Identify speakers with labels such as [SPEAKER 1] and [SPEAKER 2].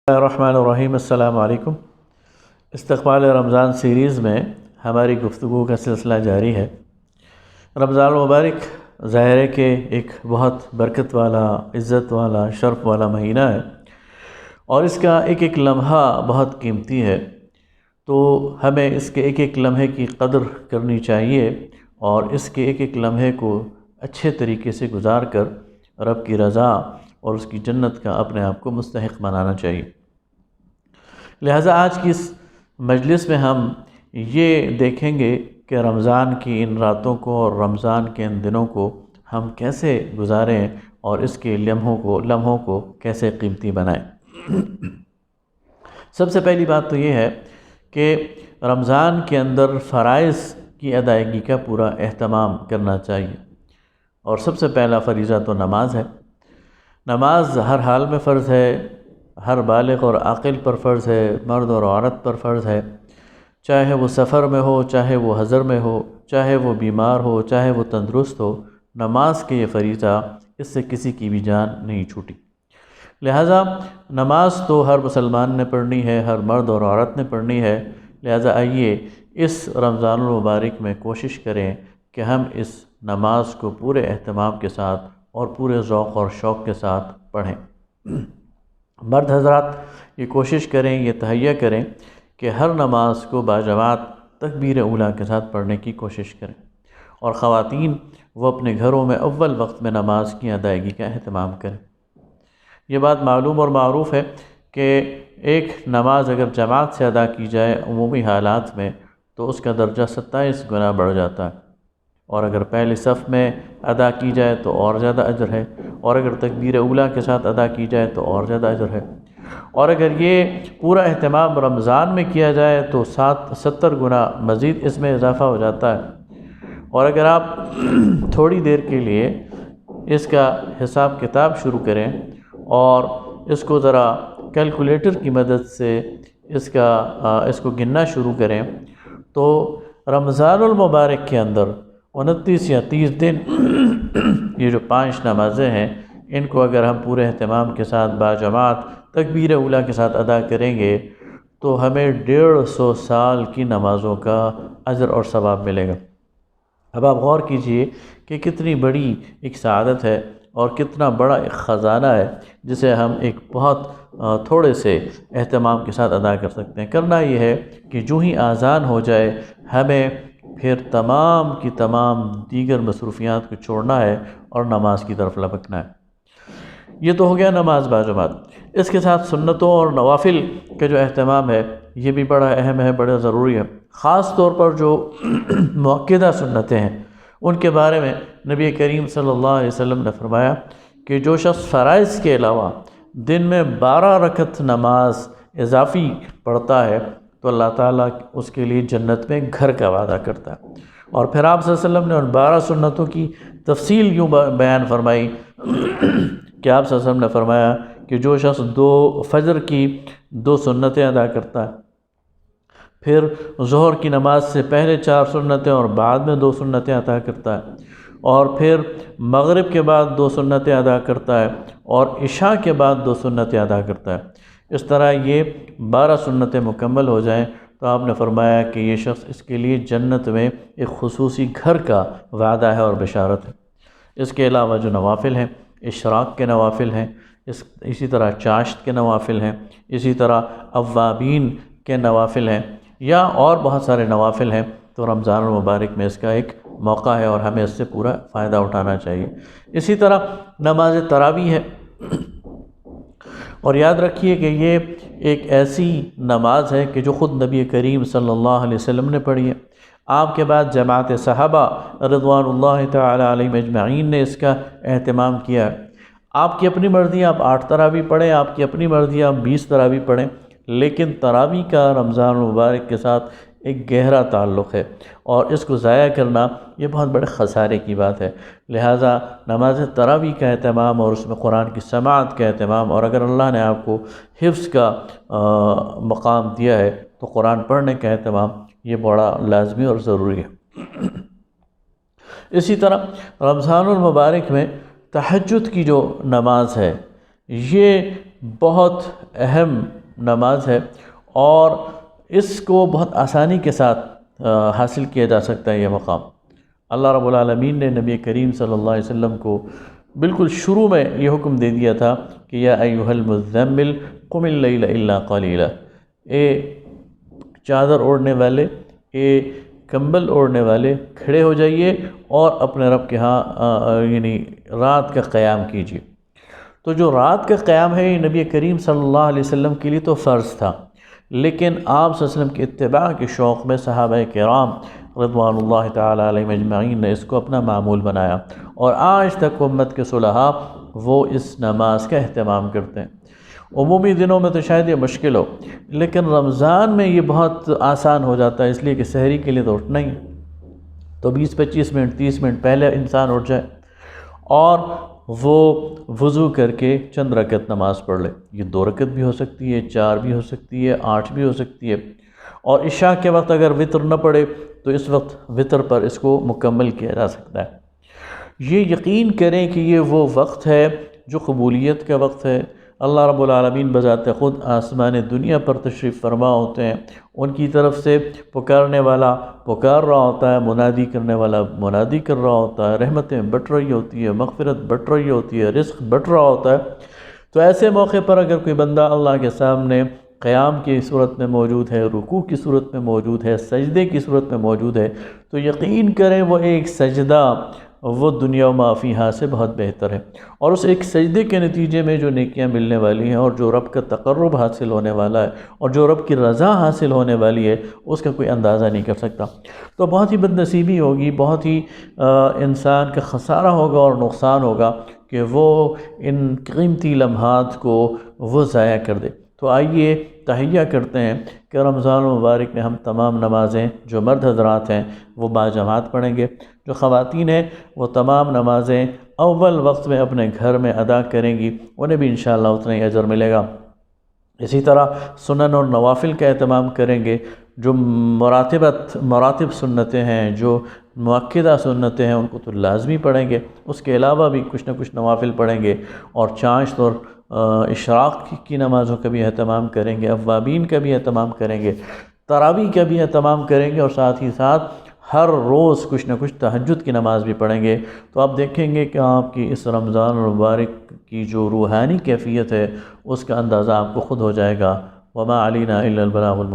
[SPEAKER 1] الرحمن الرحیم السلام علیکم۔ استقبال رمضان سیریز میں ہماری گفتگو کا سلسلہ جاری ہے۔ رمضان المبارک ظاہر ہے کہ ایک بہت برکت والا، عزت والا، شرف والا مہینہ ہے اور اس کا ایک ایک لمحہ بہت قیمتی ہے، تو ہمیں اس کے ایک ایک لمحے کی قدر کرنی چاہیے اور اس کے ایک ایک لمحے کو اچھے طریقے سے گزار کر رب کی رضا اور اس کی جنت کا اپنے آپ کو مستحق بنانا چاہیے۔ لہٰذا آج کی اس مجلس میں ہم یہ دیکھیں گے کہ رمضان کی ان راتوں کو اور رمضان کے ان دنوں کو ہم کیسے گزاریں اور اس کے لمحوں کو کیسے قیمتی بنائیں۔ سب سے پہلی بات تو یہ ہے کہ رمضان کے اندر فرائض کی ادائیگی کا پورا اہتمام کرنا چاہیے، اور سب سے پہلا فریضہ تو نماز ہے۔ نماز ہر حال میں فرض ہے، ہر بالغ اور عاقل پر فرض ہے، مرد اور عورت پر فرض ہے، چاہے وہ سفر میں ہو، چاہے وہ حضر میں ہو، چاہے وہ بیمار ہو، چاہے وہ تندرست ہو، نماز کے یہ فریضہ، اس سے کسی کی بھی جان نہیں چھوٹی۔ لہٰذا نماز تو ہر مسلمان نے پڑھنی ہے، ہر مرد اور عورت نے پڑھنی ہے۔ لہٰذا آئیے اس رمضان المبارک میں کوشش کریں کہ ہم اس نماز کو پورے اہتمام کے ساتھ اور پورے ذوق اور شوق کے ساتھ پڑھیں۔ مرد حضرات یہ کوشش کریں، یہ تہیہ کریں کہ ہر نماز کو باجماعت تکبیر اولیٰ کے ساتھ پڑھنے کی کوشش کریں، اور خواتین وہ اپنے گھروں میں اول وقت میں نماز کی ادائیگی کا اہتمام کریں۔ یہ بات معلوم اور معروف ہے کہ ایک نماز اگر جماعت سے ادا کی جائے عمومی حالات میں تو اس کا درجہ 27 گنا بڑھ جاتا ہے، اور اگر پہلے صف میں ادا کی جائے تو اور زیادہ اجر ہے، اور اگر تکبیر اولیٰ کے ساتھ ادا کی جائے تو اور زیادہ اجر ہے، اور اگر یہ پورا اہتمام رمضان میں کیا جائے تو 70 گنا مزید اس میں اضافہ ہو جاتا ہے۔ اور اگر آپ تھوڑی دیر کے لیے اس کا حساب کتاب شروع کریں اور اس کو ذرا کیلکولیٹر کی مدد سے اس کو گننا شروع کریں تو رمضان المبارک کے اندر 29 یا 30 دن یہ جو 5 نمازیں ہیں، ان کو اگر ہم پورے اہتمام کے ساتھ باجماعت تکبیر اولیٰ کے ساتھ ادا کریں گے تو ہمیں 150 سال کی نمازوں کا اجر اور ثواب ملے گا۔ اب آپ غور کیجئے کہ کتنی بڑی ایک سعادت ہے اور کتنا بڑا ایک خزانہ ہے جسے ہم ایک بہت تھوڑے سے اہتمام کے ساتھ ادا کر سکتے ہیں۔ کرنا یہ ہے کہ جو ہی اذان ہو جائے ہمیں پھر تمام کی تمام دیگر مصروفیات کو چھوڑنا ہے اور نماز کی طرف لپکنا ہے۔ یہ تو ہو گیا نماز باجماعت۔ اس کے ساتھ سنتوں اور نوافل کا جو اہتمام ہے یہ بھی بڑا اہم ہے، بڑا ضروری ہے۔ خاص طور پر جو مؤکدہ سنتیں ہیں ان کے بارے میں نبی کریم صلی اللہ علیہ وسلم نے فرمایا کہ جو شخص فرائض کے علاوہ دن میں 12 رکعت نماز اضافی پڑھتا ہے تو اللہ تعالیٰ اس کے لیے جنت میں گھر کا وعدہ کرتا ہے۔ اور پھر آپ صلی اللہ علیہ وسلم نے ان 12 سنتوں کی تفصیل یوں بیان فرمائی کہ آپ صلی اللہ علیہ وسلم نے فرمایا کہ جو شخص فجر کی 2 سنتیں ادا کرتا ہے، پھر ظہر کی نماز سے پہلے 4 سنتیں اور بعد میں 2 سنتیں ادا کرتا ہے، اور پھر مغرب کے بعد 2 سنتیں ادا کرتا ہے، اور عشاء کے بعد 2 سنتیں ادا کرتا ہے، اس طرح یہ 12 سنتیں مکمل ہو جائیں تو آپ نے فرمایا کہ یہ شخص اس کے لیے جنت میں ایک خصوصی گھر کا وعدہ ہے اور بشارت ہے۔ اس کے علاوہ جو نوافل ہیں، اشراق کے نوافل ہیں، اسی طرح چاشت کے نوافل ہیں، اسی طرح اوابین کے نوافل ہیں، یا اور بہت سارے نوافل ہیں، تو رمضان المبارک میں اس کا ایک موقع ہے اور ہمیں اس سے پورا فائدہ اٹھانا چاہیے۔ اسی طرح نماز تراویح ہے، اور یاد رکھیے کہ یہ ایک ایسی نماز ہے کہ جو خود نبی کریم صلی اللہ علیہ وسلم نے پڑھی ہے۔ آپ کے بعد جماعت صحابہ رضوان اللہ تعالی علیہم اجمعین نے اس کا اہتمام کیا ہے۔ آپ کی اپنی مرضی آپ 8 تراویح پڑھیں، آپ کی اپنی مرضی آپ 20 تراویح پڑھیں، لیکن تراویح کا رمضان المبارک کے ساتھ ایک گہرا تعلق ہے، اور اس کو ضائع کرنا یہ بہت بڑے خسارے کی بات ہے۔ لہٰذا نماز تراویح کا اہتمام اور اس میں قرآن کی سماعت کا اہتمام، اور اگر اللہ نے آپ کو حفظ کا مقام دیا ہے تو قرآن پڑھنے کا اہتمام یہ بڑا لازمی اور ضروری ہے۔ اسی طرح رمضان المبارک میں تہجد کی جو نماز ہے یہ بہت اہم نماز ہے، اور اس کو بہت آسانی کے ساتھ حاصل کیا جا سکتا ہے یہ مقام۔ اللہ رب العالمین نے نبی کریم صلی اللہ علیہ وسلم کو بالکل شروع میں یہ حکم دے دیا تھا کہ یا ایھا المزمل قم اللیل الا قلیلا، اے چادر اوڑھنے والے، اے کمبل اوڑھنے والے، کھڑے ہو جائیے اور اپنے رب کے ہاں یعنی رات کا قیام کیجیے۔ تو جو رات کا قیام ہے یہ نبی کریم صلی اللہ علیہ وسلم کے لیے تو فرض تھا، لیکن آپ صلی اللہ علیہ وسلم کے اتباع کے شوق میں صحابہ کرام رضوان اللہ تعالی علیہم اجمعین نے اس کو اپنا معمول بنایا، اور آج تک امت کے صلحاء وہ اس نماز کا اہتمام کرتے ہیں۔ عمومی دنوں میں تو شاید یہ مشکل ہو، لیکن رمضان میں یہ بہت آسان ہو جاتا ہے، اس لیے کہ سحری کے لیے تو اٹھنا ہی ہے، تو 20-25 منٹ 30 منٹ پہلے انسان اٹھ جائے اور وہ وضو کر کے چند رکعت نماز پڑھ لے۔ یہ 2 رکعت بھی ہو سکتی ہے، 4 بھی ہو سکتی ہے، 8 بھی ہو سکتی ہے، اور عشاء کے وقت اگر وطر نہ پڑے تو اس وقت وطر پر اس کو مکمل کیا جا سکتا ہے۔ یہ یقین کریں کہ یہ وہ وقت ہے جو قبولیت کا وقت ہے۔ اللہ رب العالمین بذات خود آسمان دنیا پر تشریف فرما ہوتے ہیں، ان کی طرف سے پکارنے والا پکار رہا ہوتا ہے، منادی کرنے والا منادی کر رہا ہوتا ہے، رحمتیں بٹ رہی ہوتی ہے، مغفرت بٹ رہی ہوتی ہے، رزق بٹ رہا ہوتا ہے۔ تو ایسے موقع پر اگر کوئی بندہ اللہ کے سامنے قیام کی صورت میں موجود ہے، رکوع کی صورت میں موجود ہے، سجدے کی صورت میں موجود ہے، تو یقین کریں وہ ایک سجدہ وہ دنیا و ما فیہا سے بہت بہتر ہے، اور اس ایک سجدے کے نتیجے میں جو نیکیاں ملنے والی ہیں، اور جو رب کا تقرب حاصل ہونے والا ہے، اور جو رب کی رضا حاصل ہونے والی ہے، اس کا کوئی اندازہ نہیں کر سکتا۔ تو بہت ہی بد نصیبی ہوگی، بہت ہی انسان کا خسارہ ہوگا اور نقصان ہوگا کہ وہ ان قیمتی لمحات کو وہ ضائع کر دے۔ تو آئیے تہیہ کرتے ہیں کہ رمضان المبارک میں ہم تمام نمازیں جو مرد حضرات ہیں وہ باجماعت پڑھیں گے، جو خواتین ہیں وہ تمام نمازیں اول وقت میں اپنے گھر میں ادا کریں گی، انہیں بھی انشاءاللہ اتنا ہی اجر ملے گا۔ اسی طرح سنن اور نوافل کا اہتمام کریں گے، جو مراتب سنتیں ہیں، جو مؤکدہ سنتیں ہیں، ان کو تو لازمی پڑھیں گے، اس کے علاوہ بھی کچھ نہ کچھ نوافل پڑھیں گے، اور چاشت اور اشراق کی نمازوں کا بھی اہتمام کریں گے، اوابین کا بھی اہتمام کریں گے، تراویح کا بھی اہتمام کریں گے، اور ساتھ ہی ساتھ ہر روز کچھ نہ کچھ تہجد کی نماز بھی پڑھیں گے۔ تو آپ دیکھیں گے کہ آپ کی اس رمضان المبارک کی جو روحانی کیفیت ہے اس کا اندازہ آپ کو خود ہو جائے گا۔ وما علینا الا البلاغ المبین۔